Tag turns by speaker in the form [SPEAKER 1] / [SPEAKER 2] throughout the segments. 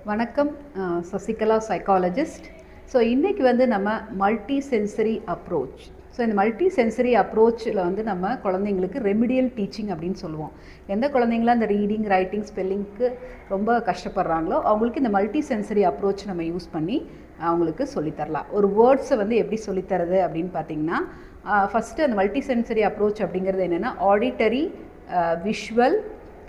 [SPEAKER 1] வணக்கம். Sasikala psychologist. So இன்றைக்கி வந்து நம்ம மல்டி சென்சரி அப்ரோச். ஸோ இந்த மல்டி சென்சரி அப்ரோச்சில் வந்து நம்ம குழந்தைங்களுக்கு ரெமிடியல் டீச்சிங் அப்படின்னு சொல்லுவோம். எந்த குழந்தைங்களாம் இந்த ரீடிங், ரைட்டிங், ஸ்பெல்லிங்க்கு ரொம்ப கஷ்டப்படுறாங்களோ அவங்களுக்கு இந்த மல்டி சென்சரி அப்ரோச் நம்ம யூஸ் பண்ணி அவங்களுக்கு சொல்லித்தரலாம். ஒரு வேர்ட்ஸை வந்து எப்படி சொல்லித்தரது அப்படின்னு பார்த்தீங்கன்னா, ஃபஸ்ட்டு அந்த மல்டி சென்சரி அப்ரோச் அப்படிங்கிறது என்னென்னா ஆடிட்டரி, விஷுவல்,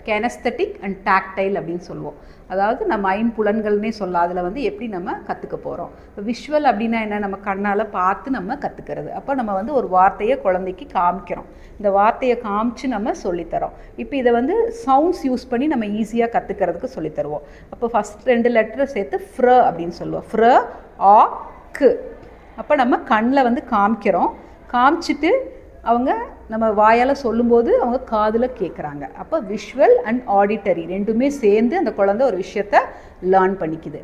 [SPEAKER 1] கெனஸ்தட்டிக் அண்ட் டாக்டைல் அப்படின்னு சொல்லுவோம். அதாவது நம்ம ஐம்புலன்கள்னே சொல்லலாம். அதில் வந்து எப்படி நம்ம கற்றுக்க போகிறோம். இப்போ விஷுவல் அப்படின்னா என்ன, நம்ம கண்ணால் பார்த்து நம்ம கற்றுக்கிறது. அப்போ நம்ம வந்து ஒரு வார்த்தையை குழந்தைக்கு காமிக்கிறோம். இந்த வார்த்தையை காமிச்சு நம்ம சொல்லித்தரோம். இப்போ இதை வந்து சவுண்ட்ஸ் யூஸ் பண்ணி நம்ம ஈஸியாக கற்றுக்கிறதுக்கு சொல்லித்தருவோம். அப்போ ஃபஸ்ட் 2 லெட்டரை சேர்த்து ஃப்ர அப்படின்னு சொல்லுவோம். ஃப்ர, ஆ, கு. அப்போ நம்ம கண்ணில் வந்து காமிக்கிறோம். காமிச்சிட்டு அவங்க நம்ம வாயால் சொல்லும்போது அவங்க காதில் கேட்குறாங்க. அப்போ விஷுவல் அண்ட் ஆடிட்டரி ரெண்டுமே சேர்ந்து அந்த குழந்தை ஒரு விஷயத்த லேர்ன் பண்ணிக்குது.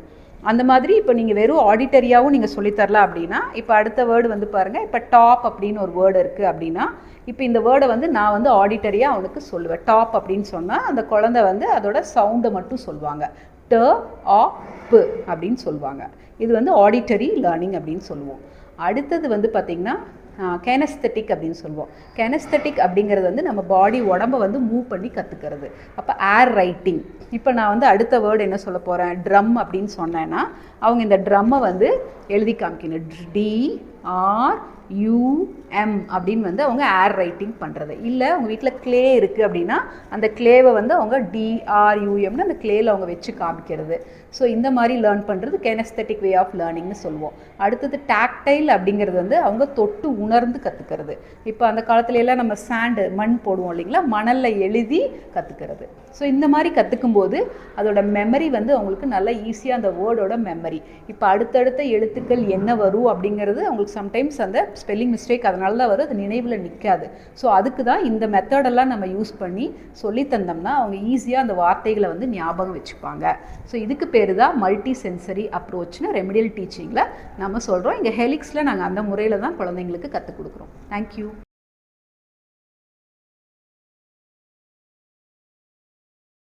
[SPEAKER 1] அந்த மாதிரி இப்போ நீங்கள் வெறும் ஆடிட்டரியாகவும் நீங்கள் சொல்லித்தரலாம் அப்படின்னா, இப்போ அடுத்த வேர்டு வந்து பாருங்கள். இப்போ டாப் அப்படின்னு ஒரு வேர்டு இருக்குது அப்படின்னா, இப்போ இந்த வேர்டை வந்து நான் வந்து ஆடிட்டரியாக அவனுக்கு சொல்லுவேன். டாப் அப்படின்னு சொன்னால் அந்த குழந்தை வந்து அதோட சவுண்டை மட்டும் சொல்லுவாங்க. ட, ஆ, பு அப்படின்னு சொல்லுவாங்க. இது வந்து ஆடிட்டரி லேர்னிங் அப்படின்னு சொல்லுவோம். அடுத்தது வந்து பார்த்திங்கன்னா கெனஸ்தட்டிக் அப்படின்னு சொல்லுவோம். கெனஸ்தட்டிக் அப்படிங்கிறது வந்து நம்ம பாடி உடம்பை வந்து மூவ் பண்ணி கற்றுக்கிறது. அப்போ ஏர் ரைட்டிங். இப்போ நான் வந்து அடுத்த வேர்டு என்ன சொல்ல போகிறேன், ட்ரம் அப்படின்னு சொன்னேன்னா அவங்க இந்த ட்ரம்மை வந்து எழுதி காமிக்கணும். DRUM அப்படின்னு வந்து அவங்க ஏர் ரைட்டிங் பண்ணுறது. இல்லை அவங்க வீட்டில் க்ளே இருக்குது அப்படின்னா அந்த க்ளேவை வந்து அவங்க DRUMனு அந்த க்ளேயில் அவங்க வச்சு காமிக்கிறது. ஸோ இந்த மாதிரி லேர்ன் பண்ணுறது கெனஸ்தட்டிக் வே ஆஃப் லேர்னிங்னு சொல்லுவோம். அடுத்தது டாக்டைல் அப்படிங்கிறது வந்து அவங்க தொட்டு உணர்ந்து கற்றுக்கிறது. இப்போ அந்த காலத்துல எல்லாம் நம்ம சாண்டு, மண் போடுவோம் இல்லைங்களா, மணலில் எழுதி கற்றுக்கிறது. ஸோ இந்த மாதிரி கற்றுக்கும்போது அதோட மெமரி வந்து அவங்களுக்கு நல்லா ஈஸியாக அந்த வேர்டோட மெமரி. இப்போ அடுத்தடுத்த எழுத்துக்கள் என்ன வரும் அப்படிங்கிறது அவங்களுக்கு சம்டைம்ஸ் அந்த ஸ்பெல்லிங் மிஸ்டேக் அதனால தான் வரும், அது நினைவில் நிற்காது. ஸோ அதுக்கு தான் இந்த மெத்தடெல்லாம் நம்ம யூஸ் பண்ணி சொல்லி தந்தோம்னா அவங்க ஈஸியாக அந்த வார்த்தைகளை வந்து ஞாபகம் வச்சுப்பாங்க. ஸோ இதுக்கு பேர் தான் மல்டி சென்சரி அப்ரோச்னு ரெமிடியல் டீச்சிங்கில் நம்ம சொல்கிறோம். இங்கே ஹெலிக்ஸில் நாங்கள் அந்த முறையில் தான் குழந்தைங்களுக்கு கற்றுக் கொடுக்குறோம். தேங்க்யூ.